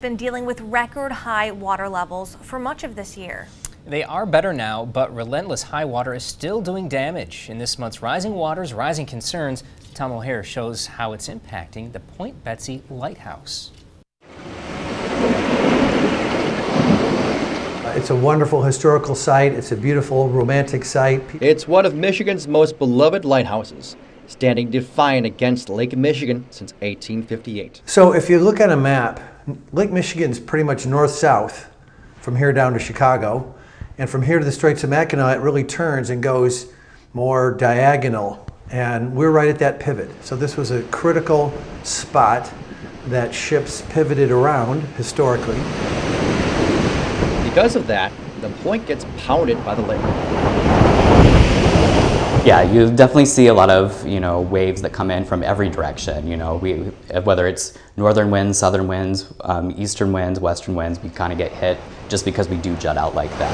Been dealing with record high water levels for much of this year. They are better now, but relentless high water is still doing damage. In this month's Rising Waters, Rising Concerns, Tom O'Hare shows how it's impacting the Point Betsy Lighthouse. It's a wonderful historical site. It's a beautiful romantic site. It's one of Michigan's most beloved lighthouses, standing defiant against Lake Michigan since 1858. So if you look at a map, Lake Michigan is pretty much north-south from here down to Chicago. And from here to the Straits of Mackinac, it really turns and goes more diagonal. And we're right at that pivot. So this was a critical spot that ships pivoted around historically. Because of that, the point gets pounded by the lake. Yeah, you definitely see a lot of, waves that come in from every direction. Whether it's northern winds, southern winds, eastern winds, western winds, we kind of get hit just because we do jut out like that.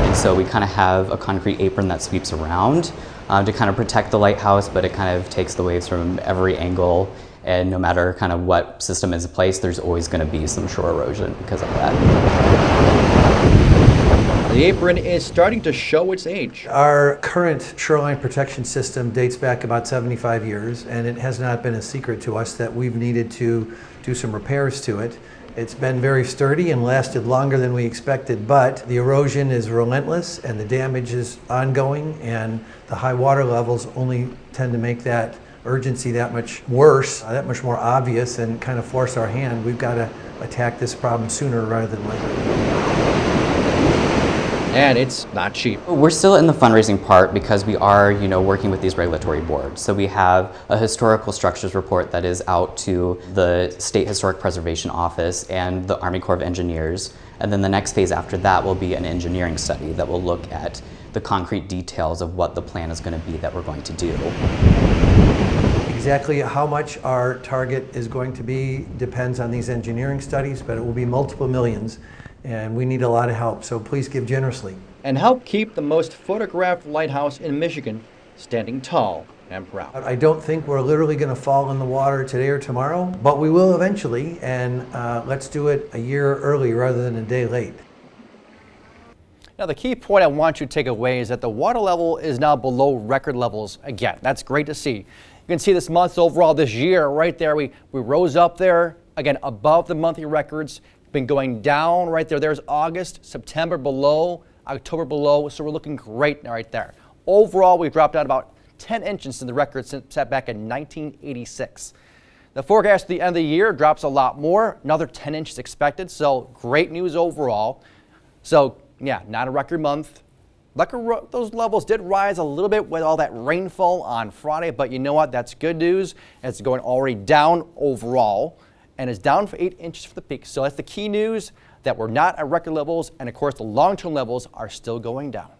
And so we kind of have a concrete apron that sweeps around to kind of protect the lighthouse, but it kind of takes the waves from every angle. And no matter kind of what system is in place, there's always going to be some shore erosion because of that. The apron is starting to show its age. Our current shoreline protection system dates back about 75 years, and it has not been a secret to us that we've needed to do some repairs to it. It's been very sturdy and lasted longer than we expected, but the erosion is relentless and the damage is ongoing, and the high water levels only tend to make that urgency that much worse, that much more obvious, and kind of force our hand. We've got to attack this problem sooner rather than later. And it's not cheap. We're still in the fundraising part because we are, working with these regulatory boards. So we have a historical structures report that is out to the State Historic Preservation Office and the Army Corps of Engineers. And then the next phase after that will be an engineering study that will look at the concrete details of what the plan is going to be that we're going to do. Exactly how much our target is going to be depends on these engineering studies, but it will be multiple millions. And we need a lot of help, so please give generously. And help keep the most photographed lighthouse in Michigan standing tall and proud. I don't think we're literally going to fall in the water today or tomorrow, but we will eventually, and let's do it a year early rather than a day late. Now, the key point I want you to take away is that the water level is now below record levels again. That's great to see. You can see this month overall this year right there. We rose up there, again, above the monthly records. Been going down right there. There's August, September below, October below, so we're looking great right there. Overall, we've dropped out about 10 inches in the record set back in 1986. The forecast at the end of the year drops a lot more, another 10 inches expected, so great news overall. So yeah, not a record month. Those levels did rise a little bit with all that rainfall on Friday, but you know what? That's good news. It's going already down overall, and is down for 8 inches for the peak. So that's the key news, that we're not at record levels, and of course the long-term levels are still going down.